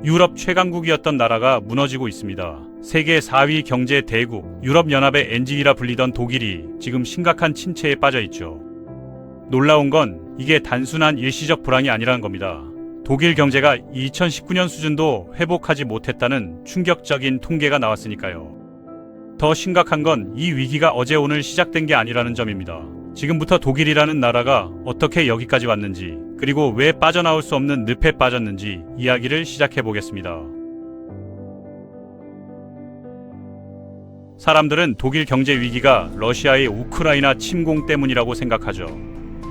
유럽 최강국이었던 나라가 무너지고 있습니다. 세계 4위 경제 대국, 유럽연합의 NG이라 불리던 독일이 지금 심각한 침체에 빠져 있죠. 놀라운 건 이게 단순한 일시적 불황이 아니라는 겁니다. 독일 경제가 2019년 수준도 회복하지 못했다는 충격적인 통계가 나왔으니까요. 더 심각한 건 이 위기가 어제 오늘 시작된 게 아니라는 점입니다. 지금부터 독일이라는 나라가 어떻게 여기까지 왔는지, 그리고 왜 빠져나올 수 없는 늪에 빠졌는지 이야기를 시작해 보겠습니다. 사람들은 독일 경제 위기가 러시아의 우크라이나 침공 때문이라고 생각하죠.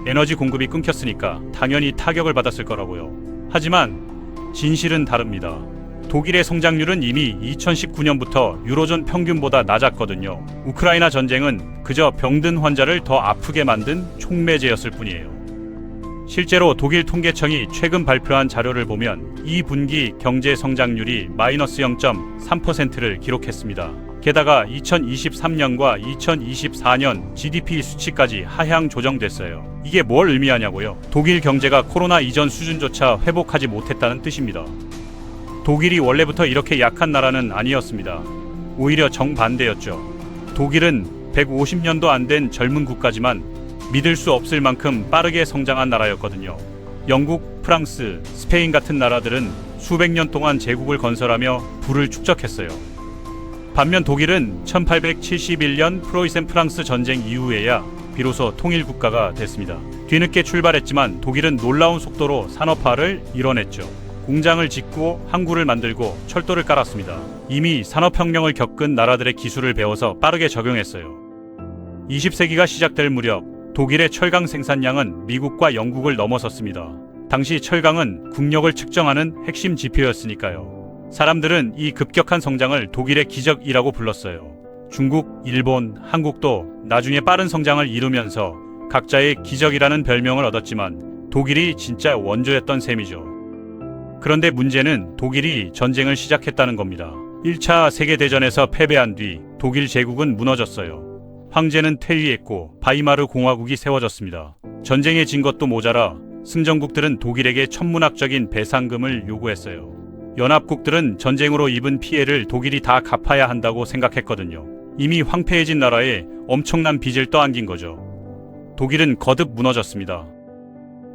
에너지 공급이 끊겼으니까 당연히 타격을 받았을 거라고요. 하지만 진실은 다릅니다. 독일의 성장률은 이미 2019년부터 유로존 평균보다 낮았거든요. 우크라이나 전쟁은 그저 병든 환자를 더 아프게 만든 촉매제였을 뿐이에요. 실제로 독일 통계청이 최근 발표한 자료를 보면 2분기 경제 성장률이 마이너스 0.3%를 기록했습니다. 게다가 2023년과 2024년 GDP 수치까지 하향 조정됐어요. 이게 뭘 의미하냐고요? 독일 경제가 코로나 이전 수준조차 회복하지 못했다는 뜻입니다. 독일이 원래부터 이렇게 약한 나라는 아니었습니다. 오히려 정반대였죠. 독일은 150년도 안 된 젊은 국가지만 믿을 수 없을 만큼 빠르게 성장한 나라였거든요. 영국, 프랑스, 스페인 같은 나라들은 수백 년 동안 제국을 건설하며 부를 축적했어요. 반면 독일은 1871년 프로이센 프랑스 전쟁 이후에야 비로소 통일국가가 됐습니다. 뒤늦게 출발했지만 독일은 놀라운 속도로 산업화를 이뤄냈죠. 공장을 짓고 항구를 만들고 철도를 깔았습니다. 이미 산업혁명을 겪은 나라들의 기술을 배워서 빠르게 적용했어요. 20세기가 시작될 무렵 독일의 철강 생산량은 미국과 영국을 넘어섰습니다. 당시 철강은 국력을 측정하는 핵심 지표였으니까요. 사람들은 이 급격한 성장을 독일의 기적이라고 불렀어요. 중국, 일본, 한국도 나중에 빠른 성장을 이루면서 각자의 기적이라는 별명을 얻었지만 독일이 진짜 원조였던 셈이죠. 그런데 문제는 독일이 전쟁을 시작했다는 겁니다. 1차 세계대전에서 패배한 뒤 독일 제국은 무너졌어요. 황제는 퇴위했고 바이마르 공화국이 세워졌습니다. 전쟁에 진 것도 모자라 승전국들은 독일에게 천문학적인 배상금을 요구했어요. 연합국들은 전쟁으로 입은 피해를 독일이 다 갚아야 한다고 생각했거든요. 이미 황폐해진 나라에 엄청난 빚을 떠안긴 거죠. 독일은 거듭 무너졌습니다.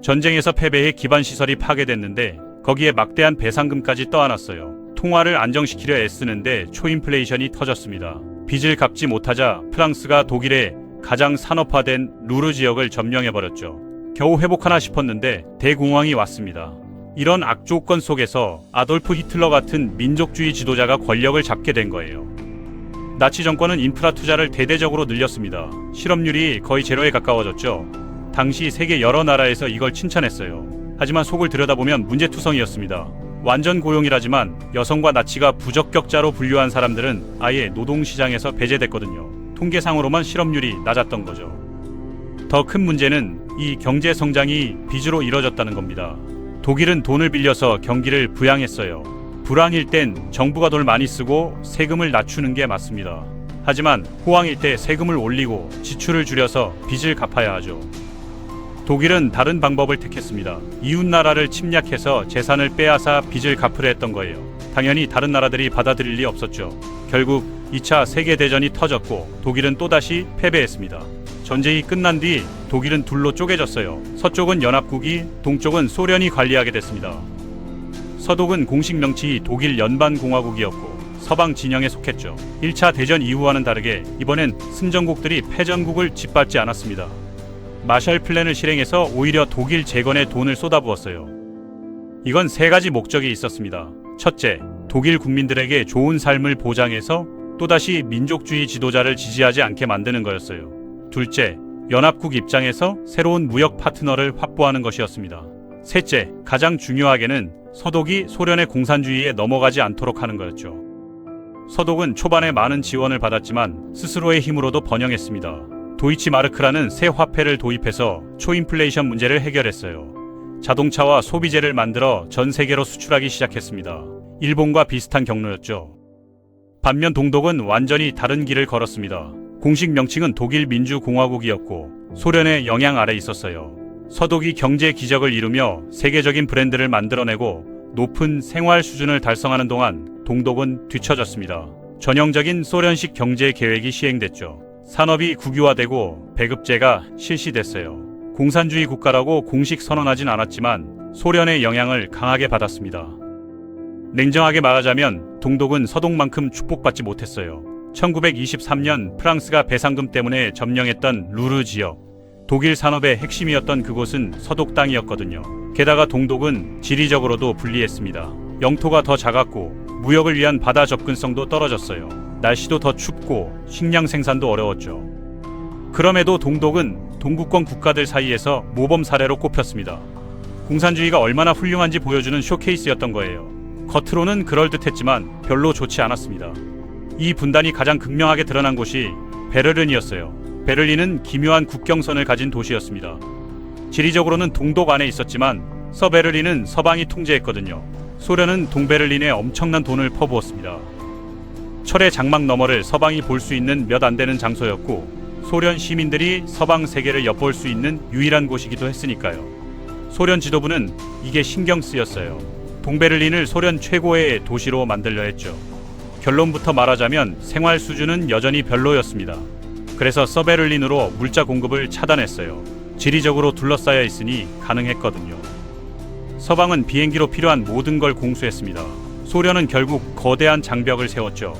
전쟁에서 패배해 기반시설이 파괴됐는데 거기에 막대한 배상금까지 떠안았어요. 통화를 안정시키려 애쓰는데 초인플레이션이 터졌습니다. 빚을 갚지 못하자 프랑스가 독일의 가장 산업화된 루르 지역을 점령해버렸죠. 겨우 회복하나 싶었는데 대공황이 왔습니다. 이런 악조건 속에서 아돌프 히틀러 같은 민족주의 지도자가 권력을 잡게 된 거예요. 나치 정권은 인프라 투자를 대대적으로 늘렸습니다. 실업률이 거의 제로에 가까워졌죠. 당시 세계 여러 나라에서 이걸 칭찬했어요. 하지만 속을 들여다보면 문제투성이었습니다. 완전 고용이라지만 여성과 나치가 부적격자로 분류한 사람들은 아예 노동시장에서 배제됐거든요. 통계상으로만 실업률이 낮았던 거죠. 더 큰 문제는 이 경제 성장이 빚으로 이뤄졌다는 겁니다. 독일은 돈을 빌려서 경기를 부양했어요. 불황일 땐 정부가 돈을 많이 쓰고 세금을 낮추는 게 맞습니다. 하지만 호황일 때 세금을 올리고 지출을 줄여서 빚을 갚아야 하죠. 독일은 다른 방법을 택했습니다. 이웃나라를 침략해서 재산을 빼앗아 빚을 갚으려 했던 거예요. 당연히 다른 나라들이 받아들일 리 없었죠. 결국 2차 세계대전이 터졌고 독일은 또다시 패배했습니다. 전쟁이 끝난 뒤 독일은 둘로 쪼개졌어요. 서쪽은 연합국이, 동쪽은 소련이 관리하게 됐습니다. 서독은 공식 명칭이 독일 연방공화국이었고 서방 진영에 속했죠. 1차 대전 이후와는 다르게 이번엔 승전국들이 패전국을 짓밟지 않았습니다. 마셜 플랜을 실행해서 오히려 독일 재건에 돈을 쏟아부었어요. 이건 세 가지 목적이 있었습니다. 첫째, 독일 국민들에게 좋은 삶을 보장해서 또다시 민족주의 지도자를 지지하지 않게 만드는 거였어요. 둘째, 연합국 입장에서 새로운 무역 파트너를 확보하는 것이었습니다. 셋째, 가장 중요하게는 서독이 소련의 공산주의에 넘어가지 않도록 하는 거였죠. 서독은 초반에 많은 지원을 받았지만 스스로의 힘으로도 번영했습니다. 도이치마르크라는 새 화폐를 도입해서 초인플레이션 문제를 해결했어요. 자동차와 소비재를 만들어 전 세계로 수출하기 시작했습니다. 일본과 비슷한 경로였죠. 반면 동독은 완전히 다른 길을 걸었습니다. 공식 명칭은 독일 민주공화국이었고 소련의 영향 아래 있었어요. 서독이 경제 기적을 이루며 세계적인 브랜드를 만들어내고 높은 생활 수준을 달성하는 동안 동독은 뒤처졌습니다. 전형적인 소련식 경제 계획이 시행됐죠. 산업이 국유화되고 배급제가 실시됐어요. 공산주의 국가라고 공식 선언하진 않았지만 소련의 영향을 강하게 받았습니다. 냉정하게 말하자면 동독은 서독만큼 축복받지 못했어요. 1923년 프랑스가 배상금 때문에 점령했던 루르 지역, 독일 산업의 핵심이었던 그곳은 서독 땅이었거든요. 게다가 동독은 지리적으로도 불리했습니다. 영토가 더 작았고 무역을 위한 바다 접근성도 떨어졌어요. 날씨도 더 춥고 식량 생산도 어려웠죠. 그럼에도 동독은 동구권 국가들 사이에서 모범 사례로 꼽혔습니다. 공산주의가 얼마나 훌륭한지 보여주는 쇼케이스였던 거예요. 겉으로는 그럴듯했지만 별로 좋지 않았습니다. 이 분단이 가장 극명하게 드러난 곳이 베를린이었어요. 베를린은 기묘한 국경선을 가진 도시였습니다. 지리적으로는 동독 안에 있었지만 서베를린은 서방이 통제했거든요. 소련은 동베를린에 엄청난 돈을 퍼부었습니다. 철의 장막 너머를 서방이 볼 수 있는 몇 안 되는 장소였고 소련 시민들이 서방 세계를 엿볼 수 있는 유일한 곳이기도 했으니까요. 소련 지도부는 이게 신경 쓰였어요. 동베를린을 소련 최고의 도시로 만들려 했죠. 결론부터 말하자면 생활 수준은 여전히 별로였습니다. 그래서 서베를린으로 물자 공급을 차단했어요. 지리적으로 둘러싸여 있으니 가능했거든요. 서방은 비행기로 필요한 모든 걸 공수했습니다. 소련은 결국 거대한 장벽을 세웠죠.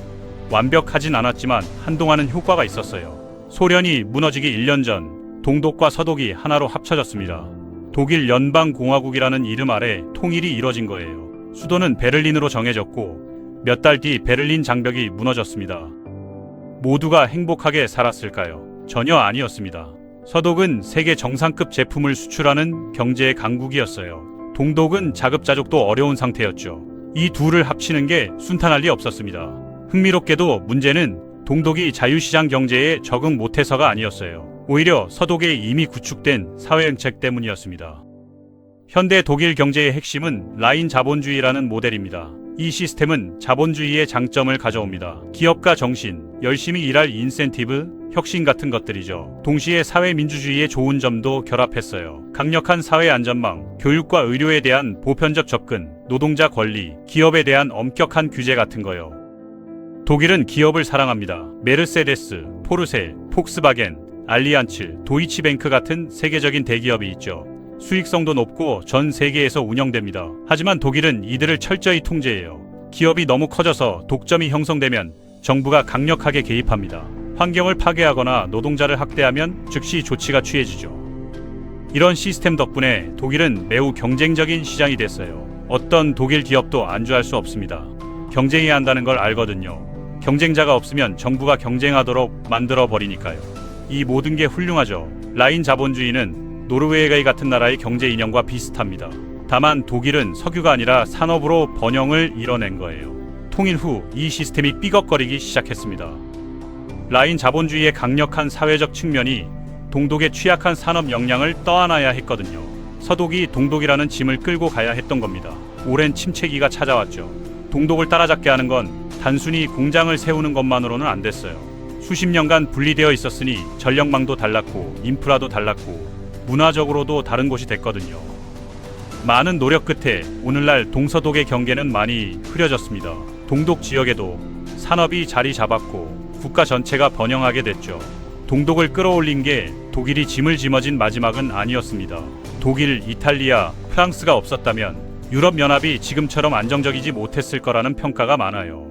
완벽하진 않았지만 한동안은 효과가 있었어요. 소련이 무너지기 1년 전 동독과 서독이 하나로 합쳐졌습니다. 독일 연방공화국이라는 이름 아래 통일이 이뤄진 거예요. 수도는 베를린으로 정해졌고 몇 달 뒤 베를린 장벽이 무너졌습니다. 모두가 행복하게 살았을까요? 전혀 아니었습니다. 서독은 세계 정상급 제품을 수출하는 경제의 강국이었어요. 동독은 자급자족도 어려운 상태였죠. 이 둘을 합치는 게 순탄할 리 없었습니다. 흥미롭게도 문제는 동독이 자유시장 경제에 적응 못해서가 아니었어요. 오히려 서독에 이미 구축된 사회정책 때문이었습니다. 현대 독일 경제의 핵심은 라인 자본주의라는 모델입니다. 이 시스템은 자본주의의 장점을 가져옵니다. 기업가 정신, 열심히 일할 인센티브, 혁신 같은 것들이죠. 동시에 사회민주주의의 좋은 점도 결합했어요. 강력한 사회 안전망, 교육과 의료에 대한 보편적 접근, 노동자 권리, 기업에 대한 엄격한 규제 같은 거요. 독일은 기업을 사랑합니다. 메르세데스, 포르쉐, 폭스바겐, 알리안츠, 도이치뱅크 같은 세계적인 대기업이 있죠. 수익성도 높고 전 세계에서 운영됩니다. 하지만 독일은 이들을 철저히 통제해요. 기업이 너무 커져서 독점이 형성되면 정부가 강력하게 개입합니다. 환경을 파괴하거나 노동자를 학대하면 즉시 조치가 취해지죠. 이런 시스템 덕분에 독일은 매우 경쟁적인 시장이 됐어요. 어떤 독일 기업도 안주할 수 없습니다. 경쟁해야 한다는 걸 알거든요. 경쟁자가 없으면 정부가 경쟁하도록 만들어버리니까요. 이 모든 게 훌륭하죠. 라인 자본주의는 노르웨이 같은 나라의 경제 이념과 비슷합니다. 다만 독일은 석유가 아니라 산업으로 번영을 이뤄낸 거예요. 통일 후 이 시스템이 삐걱거리기 시작했습니다. 라인 자본주의의 강력한 사회적 측면이 동독의 취약한 산업 역량을 떠안아야 했거든요. 서독이 동독이라는 짐을 끌고 가야 했던 겁니다. 오랜 침체기가 찾아왔죠. 동독을 따라잡게 하는 건 단순히 공장을 세우는 것만으로는 안 됐어요. 수십 년간 분리되어 있었으니 전력망도 달랐고 인프라도 달랐고 문화적으로도 다른 곳이 됐거든요. 많은 노력 끝에 오늘날 동서독의 경계는 많이 흐려졌습니다. 동독 지역에도 산업이 자리 잡았고 국가 전체가 번영하게 됐죠. 동독을 끌어올린 게 독일이 짐을 짊어진 마지막은 아니었습니다. 독일, 이탈리아, 프랑스가 없었다면 유럽연합이 지금처럼 안정적이지 못했을 거라는 평가가 많아요.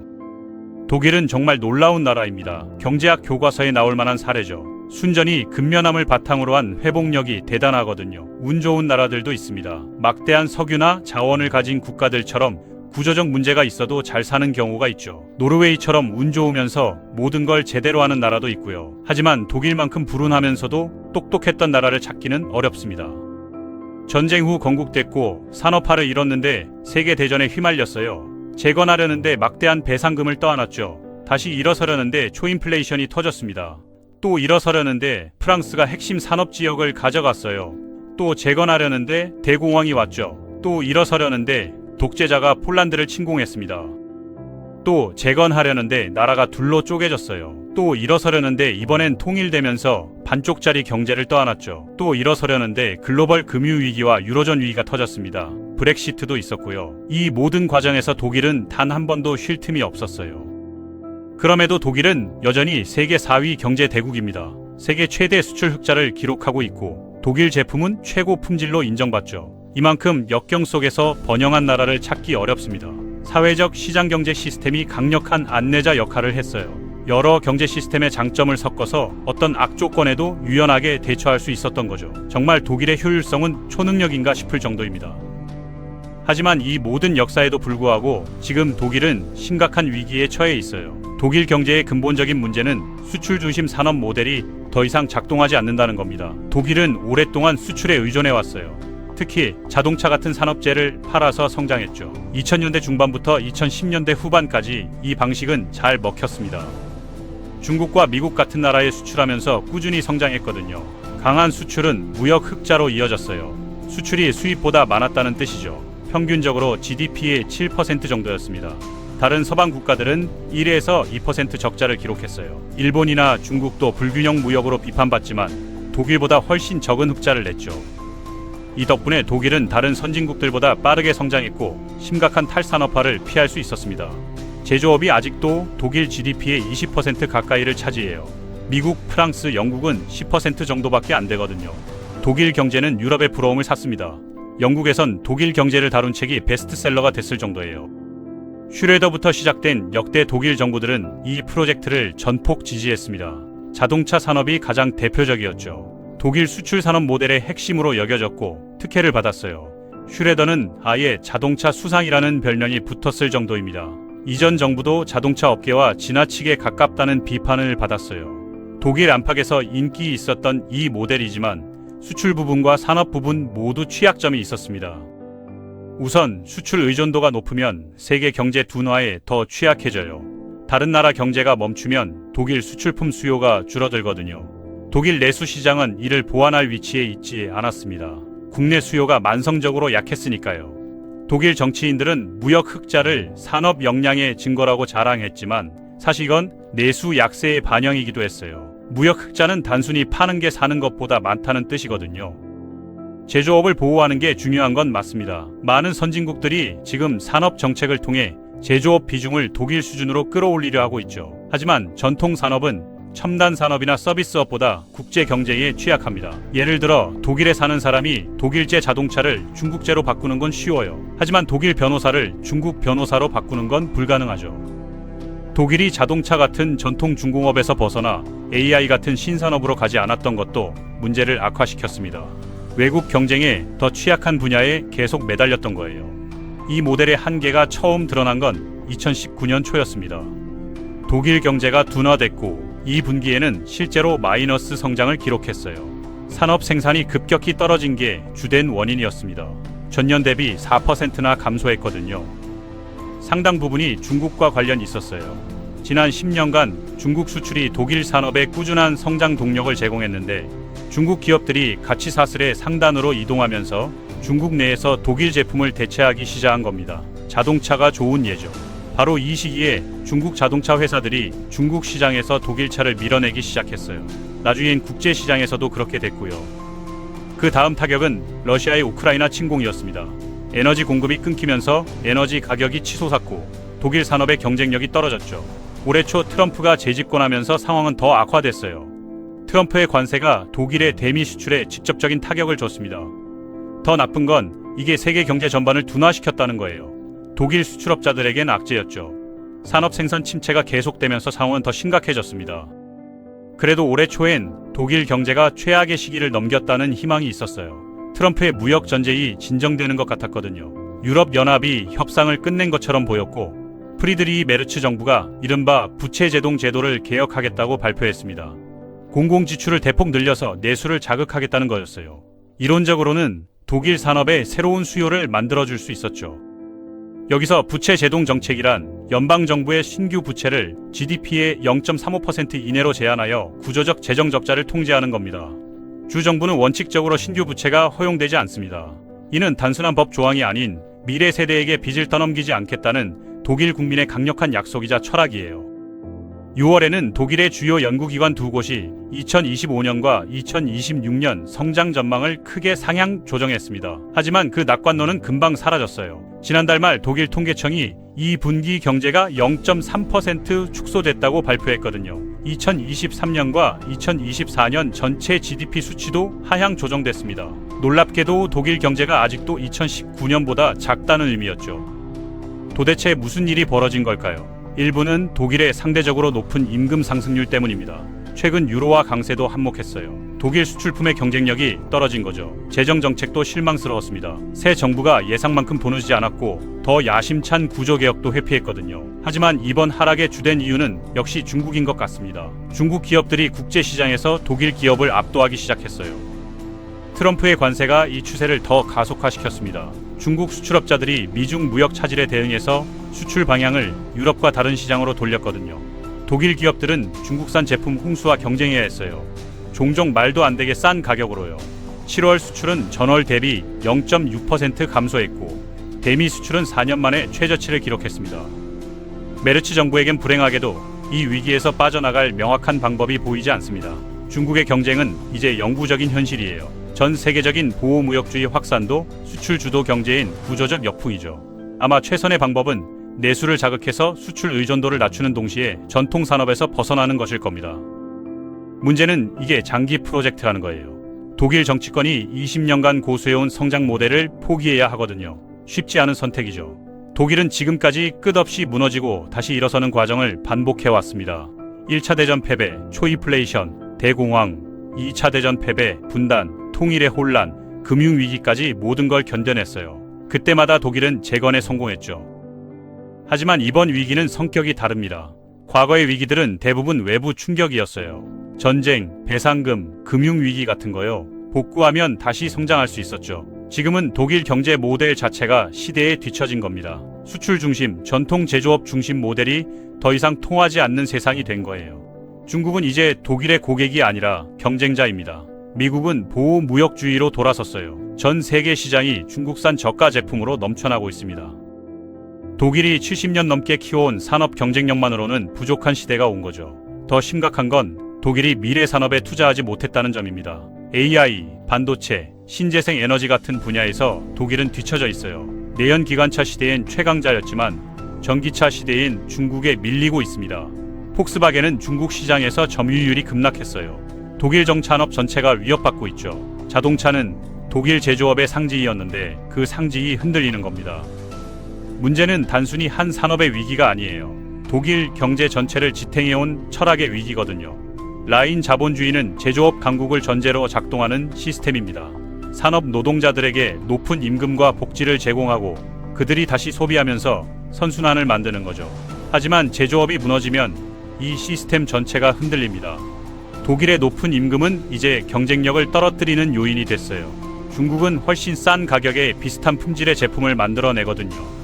독일은 정말 놀라운 나라입니다. 경제학 교과서에 나올 만한 사례죠. 순전히 근면함을 바탕으로 한 회복력이 대단하거든요. 운 좋은 나라들도 있습니다. 막대한 석유나 자원을 가진 국가들처럼 구조적 문제가 있어도 잘 사는 경우가 있죠. 노르웨이처럼 운 좋으면서 모든 걸 제대로 하는 나라도 있고요. 하지만 독일만큼 불운하면서도 똑똑했던 나라를 찾기는 어렵습니다. 전쟁 후 건국됐고 산업화를 이뤘는데 세계대전에 휘말렸어요. 재건하려는데 막대한 배상금을 떠안았죠. 다시 일어서려는데 초인플레이션이 터졌습니다. 또 일어서려는데 프랑스가 핵심 산업지역을 가져갔어요. 또 재건하려는데 대공황이 왔죠. 또 일어서려는데 독재자가 폴란드를 침공했습니다. 또 재건하려는데 나라가 둘로 쪼개졌어요. 또 일어서려는데 이번엔 통일되면서 반쪽짜리 경제를 떠안았죠. 또 일어서려는데 글로벌 금융위기와 유로존 위기가 터졌습니다. 브렉시트도 있었고요. 이 모든 과정에서 독일은 단 한 번도 쉴 틈이 없었어요. 그럼에도 독일은 여전히 세계 4위 경제 대국입니다. 세계 최대 수출 흑자를 기록하고 있고 독일 제품은 최고 품질로 인정받죠. 이만큼 역경 속에서 번영한 나라를 찾기 어렵습니다. 사회적 시장 경제 시스템이 강력한 안내자 역할을 했어요. 여러 경제 시스템의 장점을 섞어서 어떤 악조건에도 유연하게 대처할 수 있었던 거죠. 정말 독일의 효율성은 초능력인가 싶을 정도입니다. 하지만 이 모든 역사에도 불구하고 지금 독일은 심각한 위기에 처해 있어요. 독일 경제의 근본적인 문제는 수출 중심 산업 모델이 더 이상 작동하지 않는다는 겁니다. 독일은 오랫동안 수출에 의존해 왔어요. 특히 자동차 같은 산업재를 팔아서 성장했죠. 2000년대 중반부터 2010년대 후반까지 이 방식은 잘 먹혔습니다. 중국과 미국 같은 나라에 수출하면서 꾸준히 성장했거든요. 강한 수출은 무역 흑자로 이어졌어요. 수출이 수입보다 많았다는 뜻이죠. 평균적으로 GDP의 7% 정도였습니다. 다른 서방 국가들은 1에서 2% 적자를 기록했어요. 일본이나 중국도 불균형 무역으로 비판받지만 독일보다 훨씬 적은 흑자를 냈죠. 이 덕분에 독일은 다른 선진국들보다 빠르게 성장했고 심각한 탈산업화를 피할 수 있었습니다. 제조업이 아직도 독일 GDP의 20% 가까이를 차지해요. 미국, 프랑스, 영국은 10% 정도밖에 안 되거든요. 독일 경제는 유럽의 부러움을 샀습니다. 영국에선 독일 경제를 다룬 책이 베스트셀러가 됐을 정도예요. 슈레더부터 시작된 역대 독일 정부들은 이 프로젝트를 전폭 지지했습니다. 자동차 산업이 가장 대표적이었죠. 독일 수출 산업 모델의 핵심으로 여겨졌고 특혜를 받았어요. 슈레더는 아예 자동차 수상이라는 별명이 붙었을 정도입니다. 이전 정부도 자동차 업계와 지나치게 가깝다는 비판을 받았어요. 독일 안팎에서 인기 있었던 이 모델이지만 수출 부분과 산업 부분 모두 취약점이 있었습니다. 우선 수출 의존도가 높으면 세계 경제 둔화에 더 취약해져요. 다른 나라 경제가 멈추면 독일 수출품 수요가 줄어들거든요. 독일 내수 시장은 이를 보완할 위치에 있지 않았습니다. 국내 수요가 만성적으로 약했으니까요. 독일 정치인들은 무역 흑자를 산업 역량의 증거라고 자랑했지만 사실 이건 내수 약세의 반영이기도 했어요. 무역 흑자는 단순히 파는 게 사는 것보다 많다는 뜻이거든요. 제조업을 보호하는 게 중요한 건 맞습니다. 많은 선진국들이 지금 산업 정책을 통해 제조업 비중을 독일 수준으로 끌어올리려 하고 있죠. 하지만 전통 산업은 첨단 산업이나 서비스업보다 국제 경제에 취약합니다. 예를 들어 독일에 사는 사람이 독일제 자동차를 중국제로 바꾸는 건 쉬워요. 하지만 독일 변호사를 중국 변호사로 바꾸는 건 불가능하죠. 독일이 자동차 같은 전통 중공업에서 벗어나 AI 같은 신산업으로 가지 않았던 것도 문제를 악화시켰습니다. 외국 경쟁에 더 취약한 분야에 계속 매달렸던 거예요. 이 모델의 한계가 처음 드러난 건 2019년 초였습니다. 독일 경제가 둔화됐고 이 분기에는 실제로 마이너스 성장을 기록했어요. 산업 생산이 급격히 떨어진 게 주된 원인이었습니다. 전년 대비 4%나 감소했거든요. 상당 부분이 중국과 관련이 있었어요. 지난 10년간 중국 수출이 독일 산업에 꾸준한 성장 동력을 제공했는데 중국 기업들이 가치 사슬의 상단으로 이동하면서 중국 내에서 독일 제품을 대체하기 시작한 겁니다. 자동차가 좋은 예죠. 바로 이 시기에 중국 자동차 회사들이 중국 시장에서 독일 차를 밀어내기 시작했어요. 나중엔 국제 시장에서도 그렇게 됐고요. 그 다음 타격은 러시아의 우크라이나 침공이었습니다. 에너지 공급이 끊기면서 에너지 가격이 치솟았고 독일 산업의 경쟁력이 떨어졌죠. 올해 초 트럼프가 재집권하면서 상황은 더 악화됐어요. 트럼프의 관세가 독일의 대미 수출에 직접적인 타격을 줬습니다. 더 나쁜 건 이게 세계 경제 전반을 둔화시켰다는 거예요. 독일 수출업자들에겐 악재였죠. 산업 생산 침체가 계속되면서 상황은 더 심각해졌습니다. 그래도 올해 초엔 독일 경제가 최악의 시기를 넘겼다는 희망이 있었어요. 트럼프의 무역 전쟁이 진정되는 것 같았거든요. 유럽연합이 협상을 끝낸 것처럼 보였고 프리드리히 메르츠 정부가 이른바 부채제동 제도를 개혁하겠다고 발표했습니다. 공공지출을 대폭 늘려서 내수를 자극하겠다는 거였어요. 이론적으로는 독일 산업에 새로운 수요를 만들어줄 수 있었죠. 여기서 부채 제동 정책이란 연방정부의 신규 부채를 GDP의 0.35% 이내로 제한하여 구조적 재정 적자를 통제하는 겁니다. 주정부는 원칙적으로 신규 부채가 허용되지 않습니다. 이는 단순한 법 조항이 아닌 미래 세대에게 빚을 떠넘기지 않겠다는 독일 국민의 강력한 약속이자 철학이에요. 6월에는 독일의 주요 연구기관 두 곳이 2025년과 2026년 성장 전망을 크게 상향 조정했습니다. 하지만 그 낙관론은 금방 사라졌어요. 지난달 말 독일 통계청이 2분기 경제가 0.3% 축소됐다고 발표했거든요. 2023년과 2024년 전체 GDP 수치도 하향 조정됐습니다. 놀랍게도 독일 경제가 아직도 2019년보다 작다는 의미였죠. 도대체 무슨 일이 벌어진 걸까요? 일부는 독일의 상대적으로 높은 임금 상승률 때문입니다. 최근 유로화 강세도 한몫했어요. 독일 수출품의 경쟁력이 떨어진 거죠. 재정 정책도 실망스러웠습니다. 새 정부가 예상만큼 돈을 주지 않았고 더 야심찬 구조개혁도 회피했거든요. 하지만 이번 하락의 주된 이유는 역시 중국인 것 같습니다. 중국 기업들이 국제시장에서 독일 기업을 압도하기 시작했어요. 트럼프의 관세가 이 추세를 더 가속화시켰습니다. 중국 수출업자들이 미중 무역 차질에 대응해서 수출 방향을 유럽과 다른 시장으로 돌렸거든요. 독일 기업들은 중국산 제품 홍수와 경쟁해야 했어요. 종종 말도 안 되게 싼 가격으로요. 7월 수출은 전월 대비 0.6% 감소했고 대미 수출은 4년 만에 최저치를 기록했습니다. 메르츠 정부에겐 불행하게도 이 위기에서 빠져나갈 명확한 방법이 보이지 않습니다. 중국의 경쟁은 이제 영구적인 현실이에요. 전 세계적인 보호무역주의 확산도 수출 주도 경제인 구조적 역풍이죠. 아마 최선의 방법은 내수를 자극해서 수출 의존도를 낮추는 동시에 전통 산업에서 벗어나는 것일 겁니다. 문제는 이게 장기 프로젝트라는 거예요. 독일 정치권이 20년간 고수해온 성장 모델을 포기해야 하거든요. 쉽지 않은 선택이죠. 독일은 지금까지 끝없이 무너지고 다시 일어서는 과정을 반복해왔습니다. 1차 대전 패배, 초인플레이션, 대공황, 2차 대전 패배, 분단, 통일의 혼란, 금융위기까지 모든 걸 견뎌냈어요. 그때마다 독일은 재건에 성공했죠. 하지만 이번 위기는 성격이 다릅니다. 과거의 위기들은 대부분 외부 충격이었어요. 전쟁, 배상금, 금융위기 같은 거요. 복구하면 다시 성장할 수 있었죠. 지금은 독일 경제 모델 자체가 시대에 뒤처진 겁니다. 수출 중심, 전통 제조업 중심 모델이 더 이상 통하지 않는 세상이 된 거예요. 중국은 이제 독일의 고객이 아니라 경쟁자입니다. 미국은 보호무역주의로 돌아섰어요. 전 세계 시장이 중국산 저가 제품으로 넘쳐나고 있습니다. 독일이 70년 넘게 키워온 산업 경쟁력만으로는 부족한 시대가 온 거죠. 더 심각한 건 독일이 미래 산업에 투자하지 못했다는 점입니다. AI, 반도체, 신재생 에너지 같은 분야에서 독일은 뒤처져 있어요. 내연 기관차 시대엔 최강자였지만 전기차 시대엔 중국에 밀리고 있습니다. 폭스바겐은 중국 시장에서 점유율이 급락했어요. 독일 정산업 전체가 위협받고 있죠. 자동차는 독일 제조업의 상징이었는데 그 상징이 흔들리는 겁니다. 문제는 단순히 한 산업의 위기가 아니에요. 독일 경제 전체를 지탱해온 철학의 위기거든요. 라인 자본주의는 제조업 강국을 전제로 작동하는 시스템입니다. 산업 노동자들에게 높은 임금과 복지를 제공하고 그들이 다시 소비하면서 선순환을 만드는 거죠. 하지만 제조업이 무너지면 이 시스템 전체가 흔들립니다. 독일의 높은 임금은 이제 경쟁력을 떨어뜨리는 요인이 됐어요. 중국은 훨씬 싼 가격에 비슷한 품질의 제품을 만들어내거든요.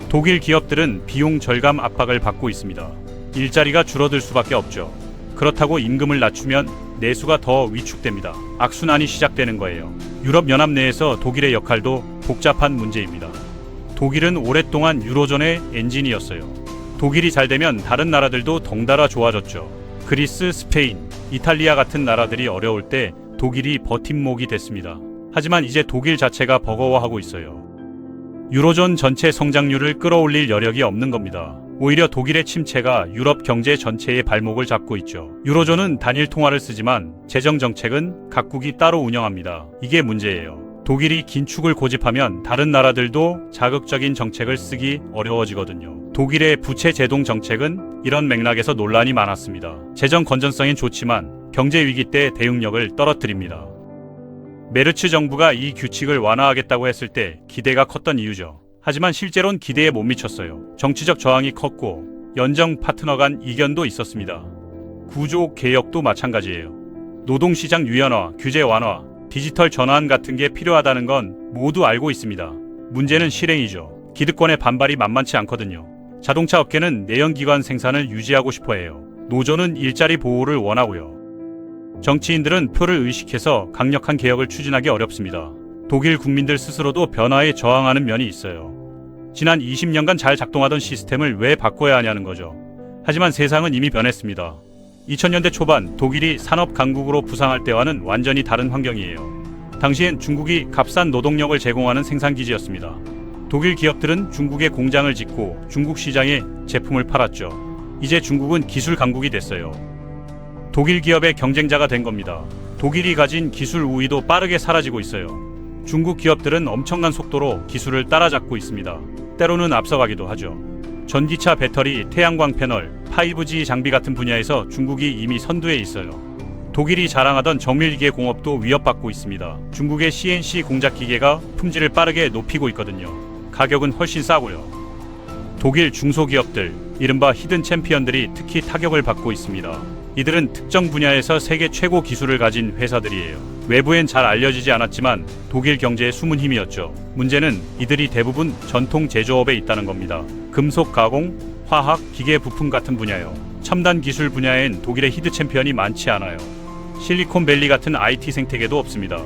독일 기업들은 비용 절감 압박을 받고 있습니다. 일자리가 줄어들 수밖에 없죠. 그렇다고 임금을 낮추면 내수가 더 위축됩니다. 악순환이 시작되는 거예요. 유럽연합 내에서 독일의 역할도 복잡한 문제입니다. 독일은 오랫동안 유로존의 엔진이었어요. 독일이 잘 되면 다른 나라들도 덩달아 좋아졌죠. 그리스, 스페인, 이탈리아 같은 나라들이 어려울 때 독일이 버팀목이 됐습니다. 하지만 이제 독일 자체가 버거워하고 있어요. 유로존 전체 성장률을 끌어올릴 여력이 없는 겁니다. 오히려 독일의 침체가 유럽 경제 전체의 발목을 잡고 있죠. 유로존은 단일 통화를 쓰지만 재정 정책은 각국이 따로 운영합니다. 이게 문제예요. 독일이 긴축을 고집하면 다른 나라들도 자극적인 정책을 쓰기 어려워지거든요. 독일의 부채 제동 정책은 이런 맥락에서 논란이 많았습니다. 재정 건전성엔 좋지만 경제 위기 때 대응력을 떨어뜨립니다. 메르츠 정부가 이 규칙을 완화하겠다고 했을 때 기대가 컸던 이유죠. 하지만 실제로는 기대에 못 미쳤어요. 정치적 저항이 컸고 연정 파트너 간 이견도 있었습니다. 구조 개혁도 마찬가지예요. 노동시장 유연화, 규제 완화, 디지털 전환 같은 게 필요하다는 건 모두 알고 있습니다. 문제는 실행이죠. 기득권의 반발이 만만치 않거든요. 자동차 업계는 내연기관 생산을 유지하고 싶어해요. 노조는 일자리 보호를 원하고요. 정치인들은 표를 의식해서 강력한 개혁을 추진하기 어렵습니다. 독일 국민들 스스로도 변화에 저항하는 면이 있어요. 지난 20년간 잘 작동하던 시스템을 왜 바꿔야 하냐는 거죠. 하지만 세상은 이미 변했습니다. 2000년대 초반 독일이 산업 강국으로 부상할 때와는 완전히 다른 환경이에요. 당시엔 중국이 값싼 노동력을 제공하는 생산기지였습니다. 독일 기업들은 중국에 공장을 짓고 중국 시장에 제품을 팔았죠. 이제 중국은 기술 강국이 됐어요. 독일 기업의 경쟁자가 된 겁니다. 독일이 가진 기술 우위도 빠르게 사라지고 있어요. 중국 기업들은 엄청난 속도로 기술을 따라잡고 있습니다. 때로는 앞서가기도 하죠. 전기차 배터리, 태양광 패널, 5G 장비 같은 분야에서 중국이 이미 선두에 있어요. 독일이 자랑하던 정밀기계 공업도 위협받고 있습니다. 중국의 CNC 공작 기계가 품질을 빠르게 높이고 있거든요. 가격은 훨씬 싸고요. 독일 중소기업들, 이른바 히든 챔피언들이 특히 타격을 받고 있습니다. 이들은 특정 분야에서 세계 최고 기술을 가진 회사들이에요. 외부엔 잘 알려지지 않았지만 독일 경제의 숨은 힘이었죠. 문제는 이들이 대부분 전통 제조업에 있다는 겁니다. 금속 가공, 화학, 기계 부품 같은 분야요. 첨단 기술 분야엔 독일의 히든 챔피언이 많지 않아요. 실리콘밸리 같은 IT 생태계도 없습니다.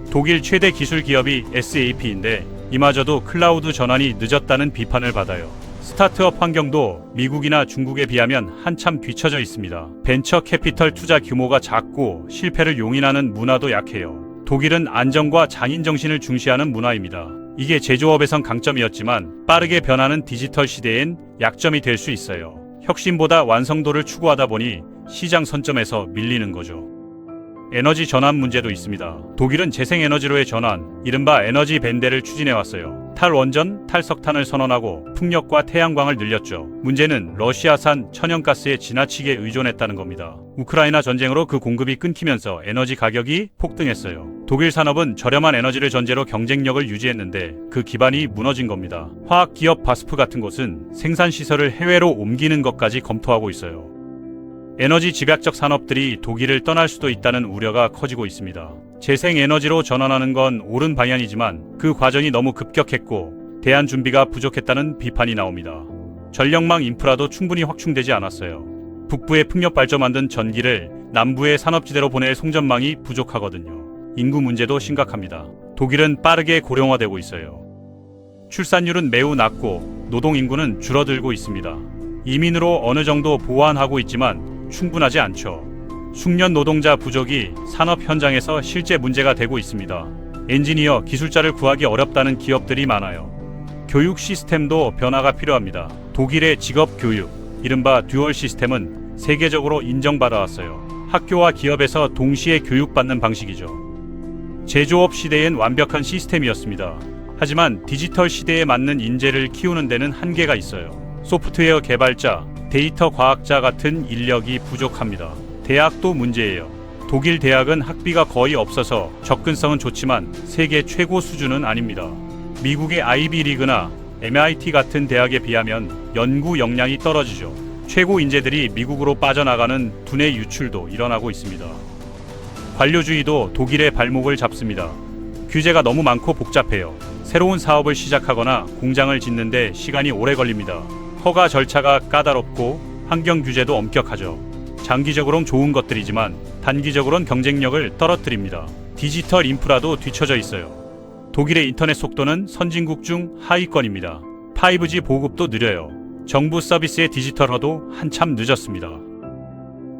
독일 최대 기술 기업이 SAP인데 이마저도 클라우드 전환이 늦었다는 비판을 받아요. 스타트업 환경도 미국이나 중국에 비하면 한참 뒤처져 있습니다. 벤처 캐피털 투자 규모가 작고 실패를 용인하는 문화도 약해요. 독일은 안정과 장인 정신을 중시하는 문화입니다. 이게 제조업에선 강점이었지만 빠르게 변하는 디지털 시대엔 약점이 될 수 있어요. 혁신보다 완성도를 추구하다 보니 시장 선점에서 밀리는 거죠. 에너지 전환 문제도 있습니다. 독일은 재생에너지로의 전환, 이른바 에너지 밴데를 추진해왔어요. 탈원전, 탈석탄을 선언하고 풍력과 태양광을 늘렸죠. 문제는 러시아산 천연가스에 지나치게 의존했다는 겁니다. 우크라이나 전쟁으로 그 공급이 끊기면서 에너지 가격이 폭등했어요. 독일 산업은 저렴한 에너지를 전제로 경쟁력을 유지했는데 그 기반이 무너진 겁니다. 화학기업 바스프 같은 곳은 생산시설을 해외로 옮기는 것까지 검토하고 있어요. 에너지 집약적 산업들이 독일을 떠날 수도 있다는 우려가 커지고 있습니다. 재생에너지로 전환하는 건 옳은 방향이지만 그 과정이 너무 급격했고 대안 준비가 부족했다는 비판이 나옵니다. 전력망 인프라도 충분히 확충되지 않았어요. 북부에 풍력 발전 만든 전기를 남부의 산업지대로 보낼 송전망이 부족하거든요. 인구 문제도 심각합니다. 독일은 빠르게 고령화되고 있어요. 출산율은 매우 낮고 노동인구는 줄어들고 있습니다. 이민으로 어느 정도 보완하고 있지만 충분하지 않죠. 숙련 노동자 부족이 산업 현장에서 실제 문제가 되고 있습니다. 엔지니어, 기술자를 구하기 어렵다는 기업들이 많아요. 교육 시스템도 변화가 필요합니다. 독일의 직업 교육, 이른바 듀얼 시스템은 세계적으로 인정받아왔어요. 학교와 기업에서 동시에 교육받는 방식이죠. 제조업 시대엔 완벽한 시스템이었습니다. 하지만 디지털 시대에 맞는 인재를 키우는 데는 한계가 있어요. 소프트웨어 개발자, 데이터 과학자 같은 인력이 부족합니다. 대학도 문제예요. 독일 대학은 학비가 거의 없어서 접근성은 좋지만 세계 최고 수준은 아닙니다. 미국의 아이비리그나 MIT 같은 대학에 비하면 연구 역량이 떨어지죠. 최고 인재들이 미국으로 빠져나가는 두뇌 유출도 일어나고 있습니다. 관료주의도 독일의 발목을 잡습니다. 규제가 너무 많고 복잡해요. 새로운 사업을 시작하거나 공장을 짓는데 시간이 오래 걸립니다. 허가 절차가 까다롭고 환경 규제도 엄격하죠. 장기적으로는 좋은 것들이지만 단기적으로는 경쟁력을 떨어뜨립니다. 디지털 인프라도 뒤처져 있어요. 독일의 인터넷 속도는 선진국 중 하위권입니다. 5G 보급도 느려요. 정부 서비스의 디지털화도 한참 늦었습니다.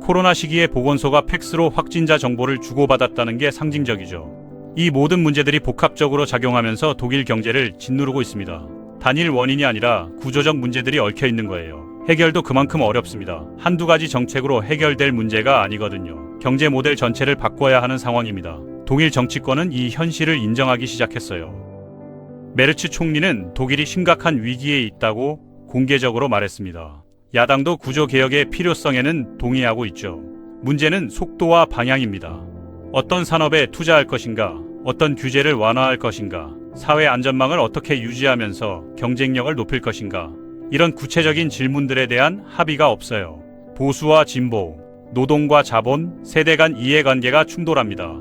코로나 시기에 보건소가 팩스로 확진자 정보를 주고받았다는 게 상징적이죠. 이 모든 문제들이 복합적으로 작용하면서 독일 경제를 짓누르고 있습니다. 단일 원인이 아니라 구조적 문제들이 얽혀 있는 거예요. 해결도 그만큼 어렵습니다. 한두 가지 정책으로 해결될 문제가 아니거든요. 경제 모델 전체를 바꿔야 하는 상황입니다. 독일 정치권은 이 현실을 인정하기 시작했어요. 메르츠 총리는 독일이 심각한 위기에 있다고 공개적으로 말했습니다. 야당도 구조개혁의 필요성에는 동의하고 있죠. 문제는 속도와 방향입니다. 어떤 산업에 투자할 것인가, 어떤 규제를 완화할 것인가, 사회 안전망을 어떻게 유지하면서 경쟁력을 높일 것인가, 이런 구체적인 질문들에 대한 합의가 없어요. 보수와 진보, 노동과 자본, 세대 간 이해관계가 충돌합니다.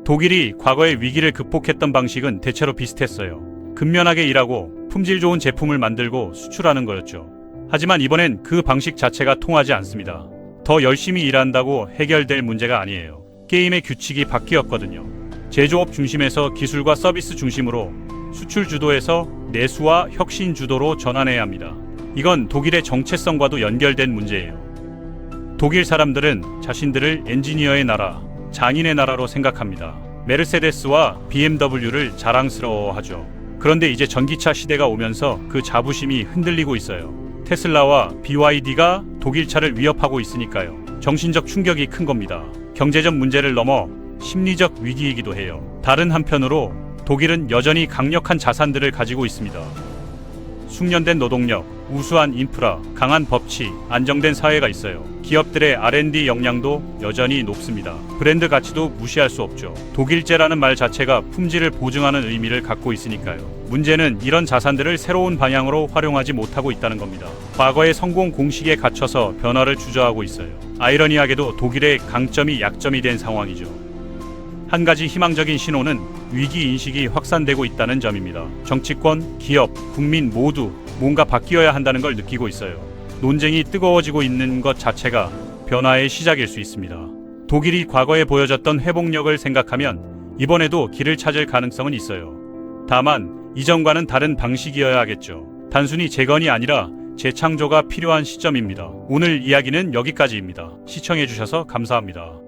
독일이 과거의 위기를 극복했던 방식은 대체로 비슷했어요. 근면하게 일하고 품질 좋은 제품을 만들고 수출하는 거였죠. 하지만 이번엔 그 방식 자체가 통하지 않습니다. 더 열심히 일한다고 해결될 문제가 아니에요. 게임의 규칙이 바뀌었거든요. 제조업 중심에서 기술과 서비스 중심으로, 수출 주도에서 내수와 혁신 주도로 전환해야 합니다. 이건 독일의 정체성과도 연결된 문제예요. 독일 사람들은 자신들을 엔지니어의 나라, 장인의 나라로 생각합니다. 메르세데스와 BMW를 자랑스러워하죠. 그런데 이제 전기차 시대가 오면서 그 자부심이 흔들리고 있어요. 테슬라와 BYD가 독일차를 위협하고 있으니까요. 정신적 충격이 큰 겁니다. 경제적 문제를 넘어 심리적 위기이기도 해요. 다른 한편으로 독일은 여전히 강력한 자산들을 가지고 있습니다. 숙련된 노동력, 우수한 인프라, 강한 법치, 안정된 사회가 있어요. 기업들의 R&D 역량도 여전히 높습니다. 브랜드 가치도 무시할 수 없죠. 독일제라는 말 자체가 품질을 보증하는 의미를 갖고 있으니까요. 문제는 이런 자산들을 새로운 방향으로 활용하지 못하고 있다는 겁니다. 과거의 성공 공식에 갇혀서 변화를 주저하고 있어요. 아이러니하게도 독일의 강점이 약점이 된 상황이죠. 한 가지 희망적인 신호는 위기 인식이 확산되고 있다는 점입니다. 정치권, 기업, 국민 모두 뭔가 바뀌어야 한다는 걸 느끼고 있어요. 논쟁이 뜨거워지고 있는 것 자체가 변화의 시작일 수 있습니다. 독일이 과거에 보여줬던 회복력을 생각하면 이번에도 길을 찾을 가능성은 있어요. 다만 이전과는 다른 방식이어야 하겠죠. 단순히 재건이 아니라 재창조가 필요한 시점입니다. 오늘 이야기는 여기까지입니다. 시청해주셔서 감사합니다.